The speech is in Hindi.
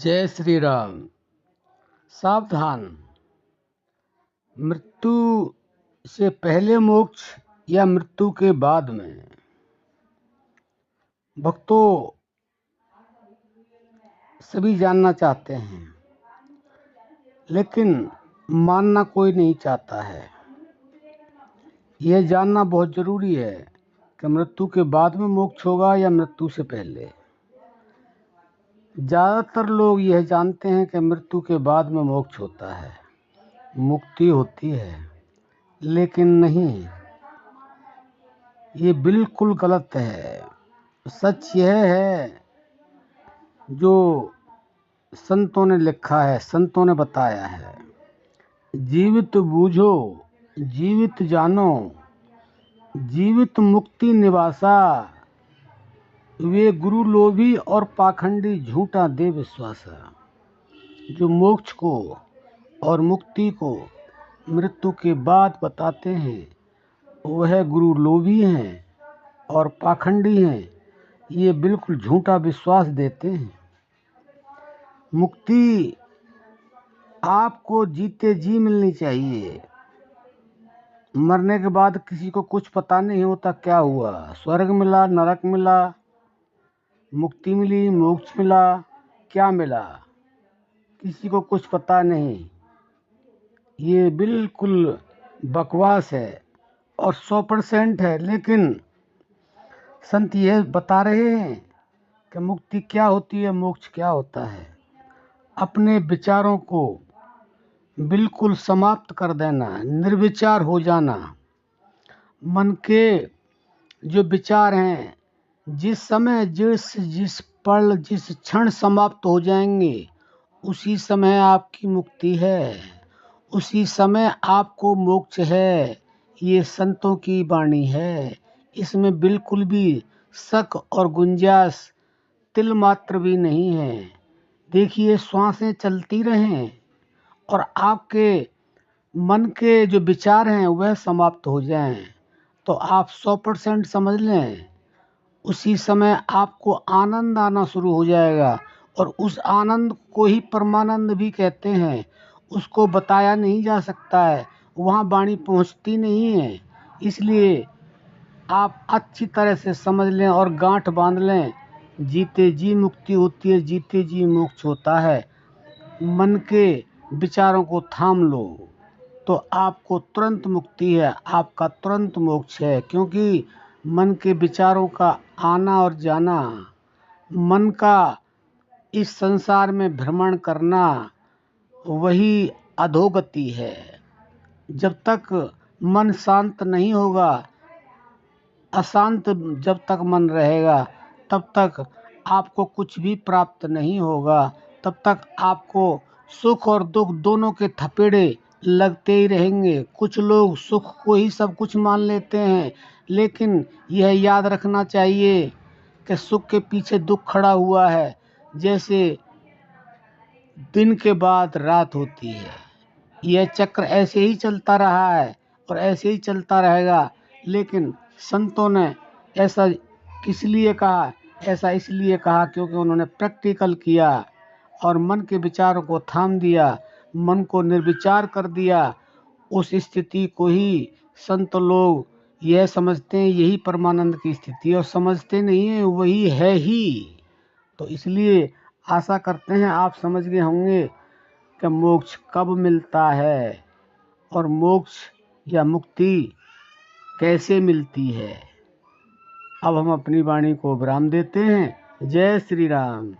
जय श्री राम। सावधान, मृत्यु से पहले मोक्ष या मृत्यु के बाद में। भक्तों, सभी जानना चाहते हैं, लेकिन मानना कोई नहीं चाहता है। यह जानना बहुत जरूरी है कि मृत्यु के बाद में मोक्ष होगा या मृत्यु से पहले। ज़्यादातर लोग यह जानते हैं कि मृत्यु के बाद में मोक्ष होता है, मुक्ति होती है, लेकिन नहीं, ये बिल्कुल गलत है। सच यह है जो संतों ने लिखा है, संतों ने बताया है। जीवित बूझो, जीवित जानो, जीवित मुक्ति निवासा, वे गुरु लोभी और पाखंडी झूठा दे विश्वासा। जो मोक्ष को और मुक्ति को मृत्यु के बाद बताते हैं, वह गुरु लोभी हैं और पाखंडी हैं। ये बिल्कुल झूठा विश्वास देते हैं। मुक्ति आपको जीते जी मिलनी चाहिए। मरने के बाद किसी को कुछ पता नहीं होता क्या हुआ, स्वर्ग मिला, नरक मिला, मुक्ति मिली, मोक्ष मिला, क्या मिला, किसी को कुछ पता नहीं। ये बिल्कुल बकवास है और 100% है। लेकिन संत यह बता रहे हैं कि मुक्ति क्या होती है, मोक्ष क्या होता है। अपने विचारों को बिल्कुल समाप्त कर देना, निर्विचार हो जाना। मन के जो विचार हैं, जिस समय जिस पल जिस क्षण समाप्त हो जाएंगे, उसी समय आपकी मुक्ति है, उसी समय आपको मोक्ष है। ये संतों की वाणी है, इसमें बिल्कुल भी शक और गुंजाइश तिल मात्र भी नहीं है। देखिए, श्वासें चलती रहें और आपके मन के जो विचार हैं वह समाप्त हो जाएं, तो आप 100% समझ लें, उसी समय आपको आनंद आना शुरू हो जाएगा। और उस आनंद को ही परमानंद भी कहते हैं। उसको बताया नहीं जा सकता है, वहाँ वाणी पहुँचती नहीं है। इसलिए आप अच्छी तरह से समझ लें और गांठ बांध लें, जीते जी मुक्ति होती है, जीते जी मोक्ष होता है। मन के विचारों को थाम लो तो आपको तुरंत मुक्ति है, आपका तुरंत मोक्ष है। क्योंकि मन के विचारों का आना और जाना, मन का इस संसार में भ्रमण करना, वही अधोगति है। जब तक मन शांत नहीं होगा, अशांत जब तक मन रहेगा, तब तक आपको कुछ भी प्राप्त नहीं होगा। तब तक आपको सुख और दुख दोनों के थपेड़े लगते ही रहेंगे। कुछ लोग सुख को ही सब कुछ मान लेते हैं, लेकिन यह याद रखना चाहिए कि सुख के पीछे दुख खड़ा हुआ है। जैसे दिन के बाद रात होती है, यह चक्र ऐसे ही चलता रहा है और ऐसे ही चलता रहेगा। लेकिन संतों ने ऐसा किस लिए कहा, ऐसा इसलिए कहा क्योंकि उन्होंने प्रैक्टिकल किया और मन के विचारों को थाम दिया, मन को निर्विचार कर दिया। उस स्थिति को ही संत लोग यह समझते हैं, यही परमानंद की स्थिति, और समझते नहीं है वही है ही। तो इसलिए आशा करते हैं आप समझ गए होंगे कि मोक्ष कब मिलता है और मोक्ष या मुक्ति कैसे मिलती है। अब हम अपनी वाणी को विराम देते हैं। जय श्री राम।